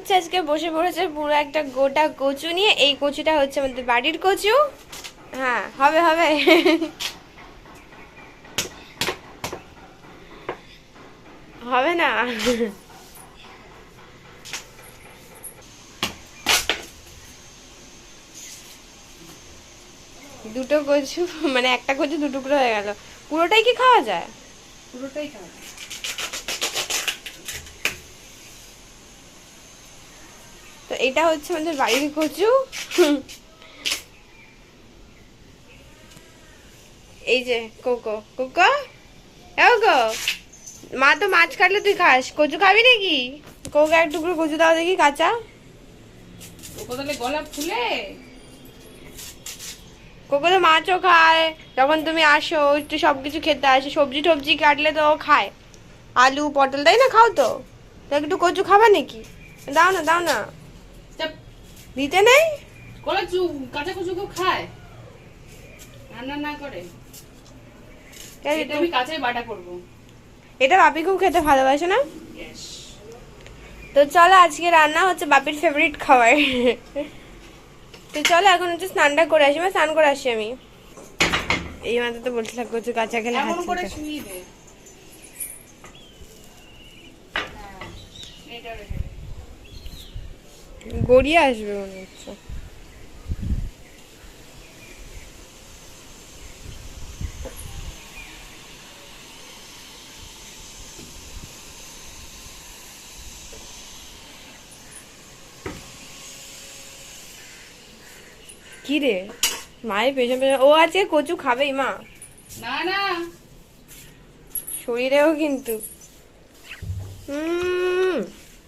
হচ্ছে আজকে বসে পড়েছে পুরো একটা গোটা কচু নিয়ে। এই কচুটা হচ্ছে আমাদের বাড়ির কচু। হ্যাঁ, হবে হবে। হবে না। দুটো কচু, মানে একটা কচু দু টুকরো হয়ে গেল। পুরোটাই কি খাওয়া যায়? পুরোটাই খাওয়া যায়। তো এটা হচ্ছে আমাদের বাড়ির কচু। এই যে কোকো কোকো, এও গো, মা তো মাছ কাটলে তুই খাস, কচু খাবি নাকি? কোকো এক টুকরো কচু দাও দেখি কাঁচা। কোকো তাহলে গলা ফুলে। কোকো তো মাছও খায়, যখন তুমি আসো একটু সবকিছু খেতে আসে, সবজি টবজি কাটলে তো ও খায়, আলু পটল, তাই না? খাও তো, তো একটু কচু খাবা নাকি? দাও না দাও না, চাপ। দিতে নেই। গলা কাঁচা কচু কেউ খায়? রান্না না করে। এটা আমি কাঁচাই বাটা করবো। এটা বাপি খুব খেতে ভালোবাসে না? Yes. তো চলো, আজকে রান্না হচ্ছে বাপির ফেভারিট খাবার। তো চলো এখন হচ্ছে স্নানটা করে আসি, স্নান করে আসি আমি। এই মাত্র তো বলতে থাকবো কচু কাঁচা খেলে এমন করে হাত শুইয়ে দে। হ্যাঁ, এটা রেখে দে। গড়িয়ে আসবে মনে হচ্ছে। কি রে, মায়ের পেছন পেছন ও আজকে কচু খাবেই মা, না না, শরীরেও কিন্তু।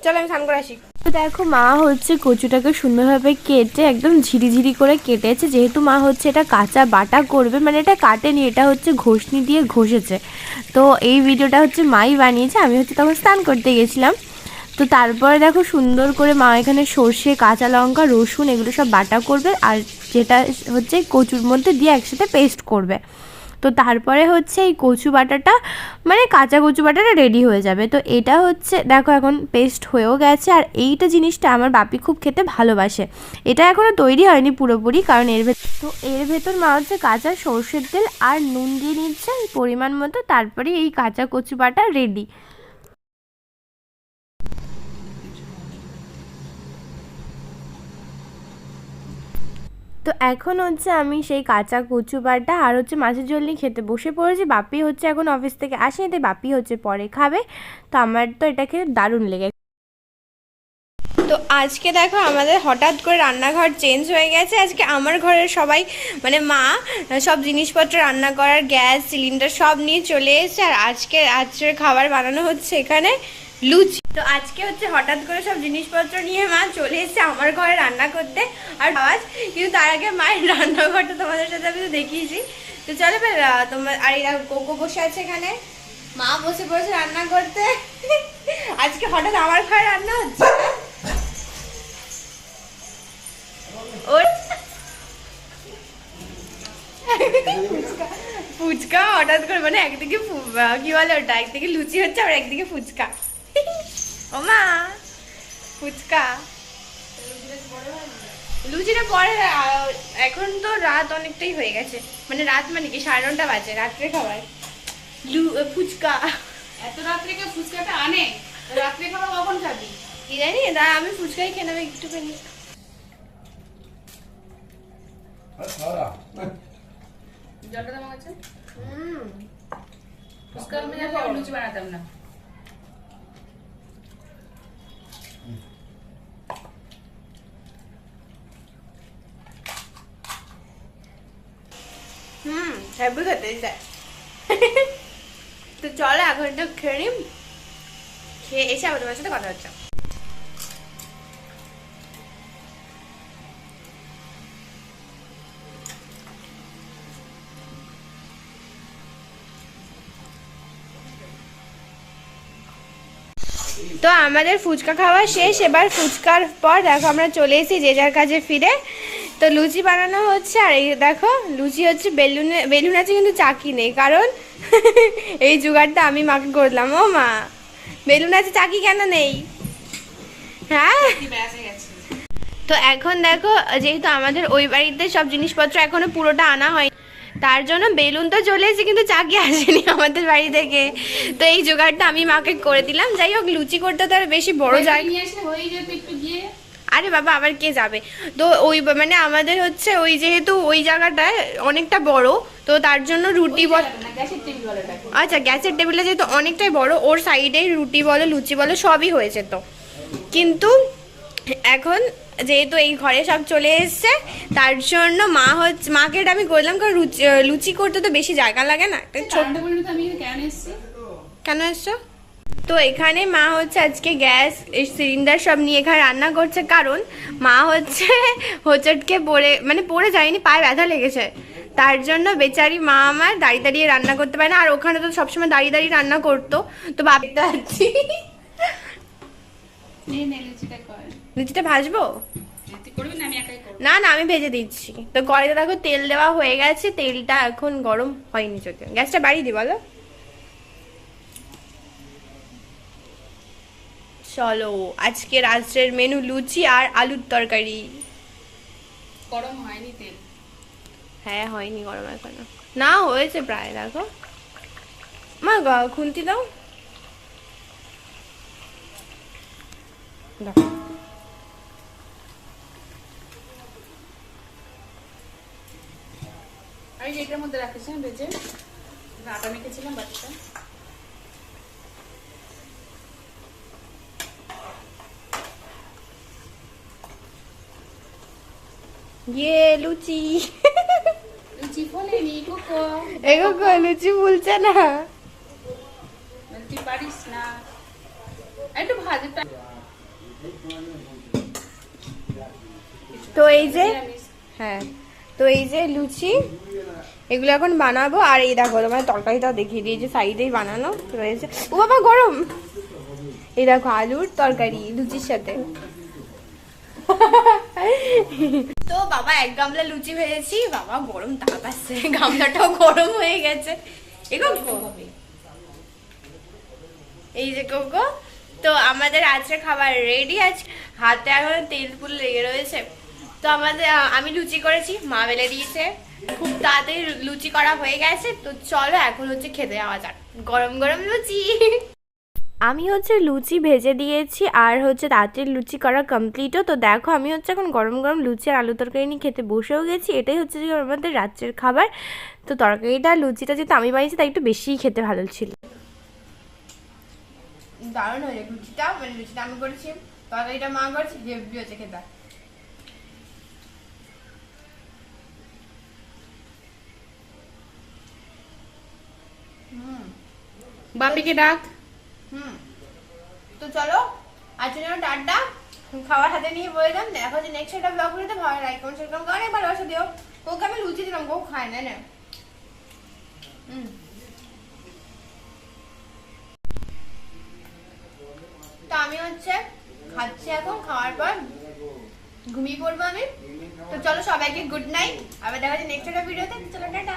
চলো আমি স্নান করে আসি। দেখো মা হচ্ছে কচুটাকে সুন্দরভাবে কেটে একদম ঝিরিঝিরি করে কেটেছে, যেহেতু মা হচ্ছে এটা কাঁচা বাটা করবে, মানে এটা কাটেনি, এটা হচ্ছে ঘষনি দিয়ে ঘষেছে। তো এই ভিডিওটা হচ্ছে মাই বানিয়েছে, আমি হচ্ছে তখন স্নান করতে গেছিলাম। তো তারপরে দেখো সুন্দর করে মা এখানে সর্ষে, কাঁচা লঙ্কা, রসুন এগুলো সব বাটা করবে, আর যেটা হচ্ছে কচুর মধ্যে দিয়ে একসাথে পেস্ট করবে। তো তারপরে হচ্ছে এই কচু বাটাটা, মানে কাঁচা কচু বাটাটা রেডি হয়ে যাবে। তো এটা হচ্ছে দেখো এখন পেস্ট হয়েও গেছে, আর এইটা জিনিসটা আমার বাপি খুব খেতে ভালোবাসে। এটা এখনও তৈরি হয়নি পুরোপুরি, কারণ এর ভেতর মা হচ্ছে কাঁচা সর্ষের তেল আর নুন দিয়ে নিচ্ছে পরিমাণ মতো, তারপরে এই কাঁচা কচু বাটা রেডি। তো এখন হচ্ছে আমি সেই কাঁচা কচু বাটা আর হচ্ছে মাছের ঝোল নিয়ে খেতে বসে পড়েছি। বাপি হচ্ছে এখন অফিস থেকে আসেনি, তাই বাপি হচ্ছে পরে খাবে। তো আমার তো এটা খেতে দারুণ লেগেছে। তো আজকে দেখো আমাদের হঠাৎ করে রান্নাঘর চেঞ্জ হয়ে গেছে। আজকে আমার ঘরের সবাই, মানে মা সব জিনিসপত্র রান্না করার গ্যাস সিলিন্ডার সব নিয়ে চলে এসেছে, আর আজকে রাত্রের খাবার বানানো হচ্ছে এখানে লুচি। তো আজকে হচ্ছে হঠাৎ করে সব জিনিসপত্র নিয়ে মা চলে এসেছে আমার ঘরে রান্না করতে আর আওয়াজ, কিন্তু তার আগে মায়ের রান্নাঘরটা তোমাদের সাথে আমি তো দেখিয়েছি। তো চলো তোমার, আর এরা কোকো বসে আছে এখানে, মা বসে পড়েছে রান্না করতে। আজকে হঠাৎ আমার ঘরে রান্না হচ্ছে। ওর ফুচকা হঠাৎ করে, মানে একদিকে কি বলে ওটা, একদিকে লুচি হচ্ছে আর একদিকে ফুচকা। ও মা, ফুচকা লুচিটা পরে, এখন তো রাত অনেকটাই হয়ে গেছে, মানে রাত মানে কি 9:30 বাজে, রাত্রে খাবার ফুচকা। এত রাত্রে কেউ ফুচকাটা আনে? রাত্রে খাবার কখন খাবি? কি জানি, আমি ফুচকাই খেয়ে নেবো একটুখানি। জলটা দেওয়া আছে। ফুচকা আমি জানলে আমি লুচি বানাতাম না। হেবি খেতে চাই। তো চলো এখন একটু খেয়ে নিই, খেয়ে এসে আবার তোমার সাথে কথা হচ্ছে। তো আমাদের ফুচকা খাওয়া শেষ, এবার ফুচকার পর দেখো আমরা চলে এসেছি যে যার কাজে ফিরে। তো লুচি বানানো হচ্ছে, আর এই দেখো লুচি হচ্ছে বেলুন আছে কিন্তু চাকি নেই, কারণ এই জোগাড়টা আমি মাকে করলাম। ও মা, বেলুন আছে চাকি কেন নেই? হ্যাঁ কি ব্যাস হয়ে গেছে। তো এখন দেখো যেহেতু আমাদের ওই বাড়িতে সব জিনিসপত্র এখনো পুরোটা আনা হয়, তার জন্য বেলুন তো চলে এসেছে কিন্তু চাকি আসেনি আমাদের বাড়ি থেকে। তো এই জোগাড়টা আমি মাকে করে দিলাম। যাই হোক, লুচি করতে তো আর বেশি বড় জায়গা। নিয়ে আসলে হয়ে যেত একটু গিয়ে। আরে বাবা, আবার কে যাবে? তো ওই মানে আমাদের হচ্ছে ওই যেহেতু ওই জায়গাটায় অনেকটা বড়, তো তার জন্য রুটি বল, না গ্যাসের টেবিল ওয়ালাটা। আচ্ছা গ্যাসের টেবিলটা যেহেতু অনেকটাই বড়, ওর সাইডেই রুটি বলো লুচি বলো সবই হয়েছে। তো কিন্তু এখন যেহেতু এই ঘরে সব চলে এসছে, তার জন্য মাকে এটা আমি করলাম, কারণ লুচি করতে তো বেশি জায়গা লাগে না। একটা ছোট, ছোট্ট বলে তো আমি কেন এসেছি। কেন এসছো? তো এখানে মা হচ্ছে আজকে গ্যাস সিলিন্ডার সব নিয়ে এখানে রান্না করছে, কারণ মা হচ্ছে হোঁচটকে পড়ে যায়নি, পায়ে ব্যথা লেগেছে। তার জন্য বেচারি মা আমার দাঁড়িয়ে দাঁড়িয়ে রান্না করতে পারে না। আর ওখানে তো সবসময় দাঁড়িয়ে দাঁড়িয়ে রান্না করতো, তো বাপিটা আছি। লুচিটা কর। লুচিটা ভাজবো? তুই করবি না আমি একাই করবো? না না, আমি ভেজে দিচ্ছি। তো কড়াইতে দেখো তেল দেওয়া হয়ে গেছে, তেলটা এখন গরম হয়নি, যদিও গ্যাসটা বাড়িয়ে দি বলো। চলো, আজকে রাত্রের মেনু লুচি আর আলুর তরকারি। গরম হয়নি তেল। হ্যাঁ হয়নি গরম এখনো, না হয়েছে প্রায়। দেখো মা, খুন্তি দাও। দেখো আমি যেটার মধ্যে রাখেছিলাম ভেজে, আটা মেখেছিলাম বাটিটা। ইয়ে লুচি। লুচি ফোলেনি কোকো। এগো লুচি ফুলছে না। তুই পারিস না, একটু ভাজে। তো এই যে, হ্যাঁ তো এই যে লুচি, এগুলো এখন বানাবো। আর এই দেখো তোমার তরকারিটাও দেখিয়ে দিই, যে সাইডেই বানানো রয়েছে। ও বাবা গরম। এই দেখো আলুর তরকারি লুচির সাথে। তো বাবা এক গামলা লুচি ভেজেছি, বাবা গরম তাপ আসছে, গামলাটাও গরম হয়ে গেছে। এই যে কোকো, তো আমাদের আজকে খাবার রেডি আছে। হাতে এখন তেল ফুল লেগে রয়েছে। তো আমি লুচি করেছি, মা বেলে দিয়েছে, খুব তাড়াতাড়ি লুচি করা হয়ে গেছে। তো চলো এখন হচ্ছে খেতে যাওয়া যাক গরম গরম লুচি। আমি হচ্ছে লুচি ভেজে দিয়েছি, আর হচ্ছে রাতের লুচি করা কমপ্লিটও। তো দেখো আমি হচ্ছে এখন গরম গরম লুচি আর আলু তরকারি নিয়ে খেতে বসেও গেছি। এটাই হচ্ছে যে আমাদের রাত্রের খাবার। তো তরকারিটা লুচিটা যেহেতু আমি বানিয়েছি, তাই একটু বেশিই খেতে ভালো ছিল। দারুণ হয়েছে লুচিটা, মানে লুচিটা আমি করেছি, তরকারিটা মা করেছি, হেভি হয়েছে খেতে। বাপিকে ডাক। তো চলো আজকের জন্য টাটা, খাবার হাতে নিয়ে বললাম। দেখো যে নেক্সট একটা ব্লগ করতে ভালো লাইক কমেন্ট শেয়ার করুন, অনেক ভালোবাসা দিও। ওকে আমি লুচি দিলাম, কেউ খায় না না। তো আমি হচ্ছে খাচ্ছি, এখন খাওয়ার পর ঘুমিয়ে পড়বো আমি। তো চলো সবাইকে গুড নাইট, আবার দেখা যাচ্ছে নেক্সট একটা ভিডিওতে। চলো টাটা।